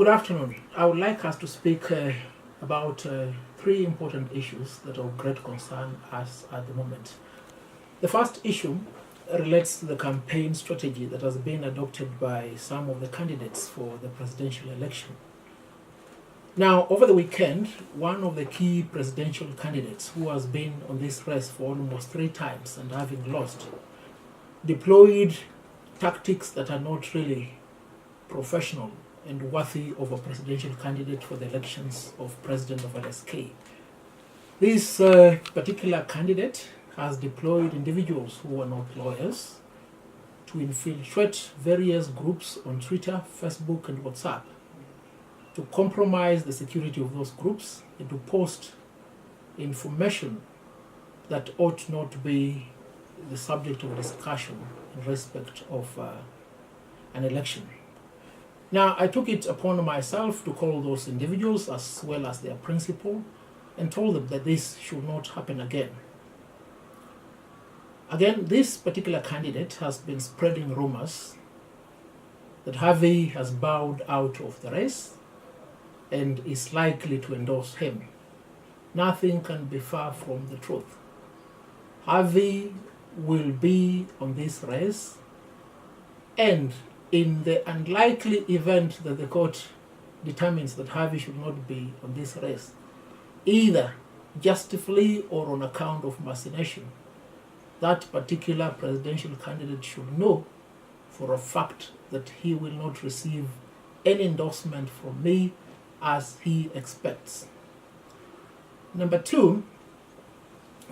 Good afternoon. I would like us to speak about three important issues that are of great concern us at the moment. The first issue relates to the campaign strategy that has been adopted by some of the candidates for the presidential election. Now, over the weekend, one of the key presidential candidates who has been on this race for almost 3 times and having lost, deployed tactics that are not really professional and worthy of a presidential candidate for the elections of president of LSK. This particular candidate has deployed individuals who are not lawyers to infiltrate various groups on Twitter, Facebook, and WhatsApp, to compromise the security of those groups and to post information that ought not to be the subject of discussion in respect of an election. Now, I took it upon myself to call those individuals as well as their principal and told them that this should not happen again. Again, this particular candidate has been spreading rumors that Harvey has bowed out of the race and is likely to endorse him. Nothing can be far from the truth. Harvey will be on this race, and in the unlikely event that the court determines that Harvey should not be on this race, either justifully or on account of machination, that particular presidential candidate should know for a fact that he will not receive any endorsement from me as he expects. Number 2,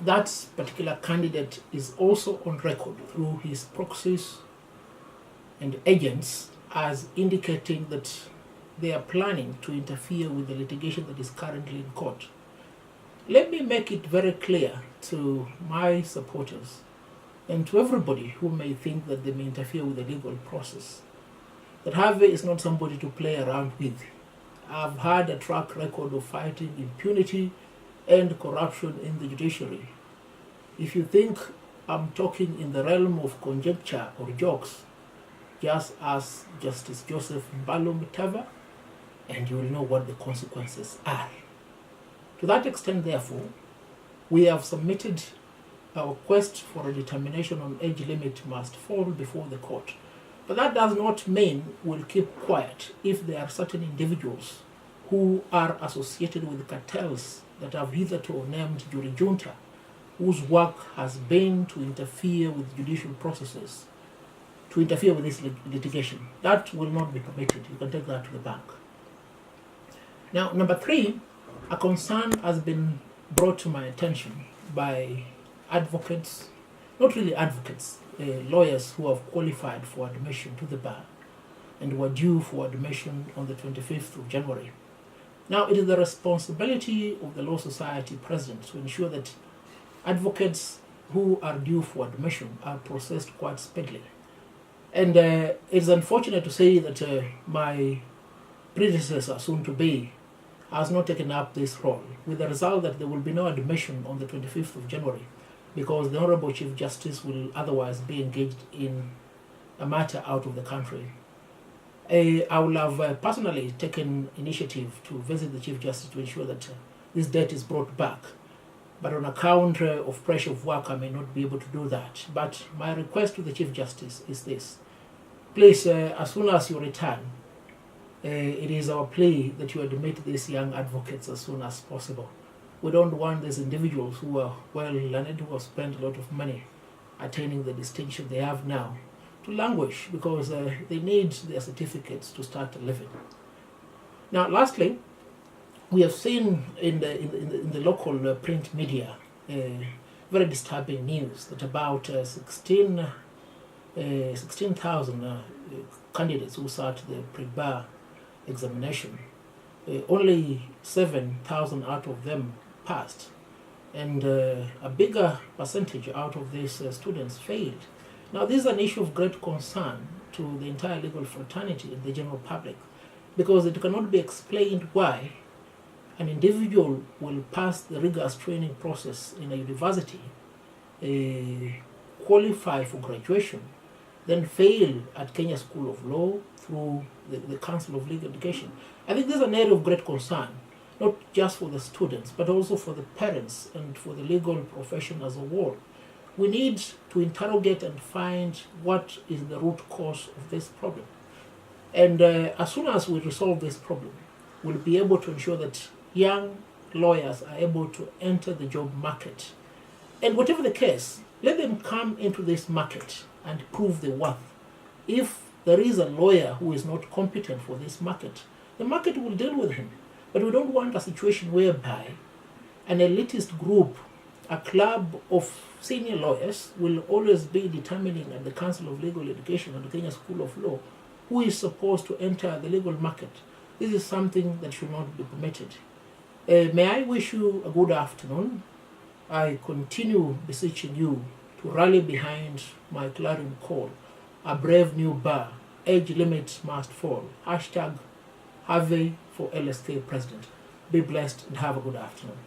that particular candidate is also on record through his proxies and agents as indicating that they are planning to interfere with the litigation that is currently in court. Let me make it very clear to my supporters and to everybody who may think that they may interfere with the legal process that Harvey is not somebody to play around with. I've had a track record of fighting impunity and corruption in the judiciary. If you think I'm talking in the realm of conjecture or jokes, just ask Justice Joseph Mbalo Mutava, and you will know what the consequences are. To that extent, therefore, we have submitted our quest for a determination on age limit must fall before the court. But that does not mean we'll keep quiet if there are certain individuals who are associated with cartels that have hitherto named jury junta, whose work has been to interfere with judicial processes, to interfere with this litigation. That will not be permitted. You can take that to the bank. Now, number 3, a concern has been brought to my attention by advocates, not really advocates, lawyers who have qualified for admission to the bar and were due for admission on the 25th of January. Now, it is the responsibility of the Law Society president to ensure that advocates who are due for admission are processed quite speedily. And it's unfortunate to say that my predecessor, soon to be, has not taken up this role, with the result that there will be no admission on the 25th of January because the Honorable Chief Justice will otherwise be engaged in a matter out of the country. I will have personally taken initiative to visit the Chief Justice to ensure that this date is brought back. But on account of pressure of work, I may not be able to do that. But my request to the Chief Justice is this. Please, as soon as you return, it is our plea that you admit these young advocates as soon as possible. We don't want these individuals who are well learned, who have spent a lot of money attaining the distinction they have now, to languish because they need their certificates to start living. Now, lastly, we have seen in the local print media very disturbing news that about 16,000 candidates who sat the pre-bar examination, only 7,000 out of them passed, and a bigger percentage out of these students failed. Now, this is an issue of great concern to the entire legal fraternity and the general public, because it cannot be explained why an individual will pass the rigorous training process in a university, qualify for graduation, then fail at Kenya School of Law through the Council of Legal Education, I think this is an area of great concern, not just for the students, but also for the parents and for the legal profession as a whole. We need to interrogate and find what is the root cause of this problem. And as soon as we resolve this problem, we'll be able to ensure that young lawyers are able to enter the job market. And whatever the case, let them come into this market and prove their worth. If there is a lawyer who is not competent for this market, the market will deal with him. But we don't want a situation whereby an elitist group, a club of senior lawyers, will always be determining at the Council of Legal Education and the Kenya School of Law who is supposed to enter the legal market. This is something that should not be permitted. May I wish you a good afternoon. I continue beseeching you to rally behind my clarion call, a brave new bar, age limits must fall, #Harvey for LSK president. Be blessed and have a good afternoon.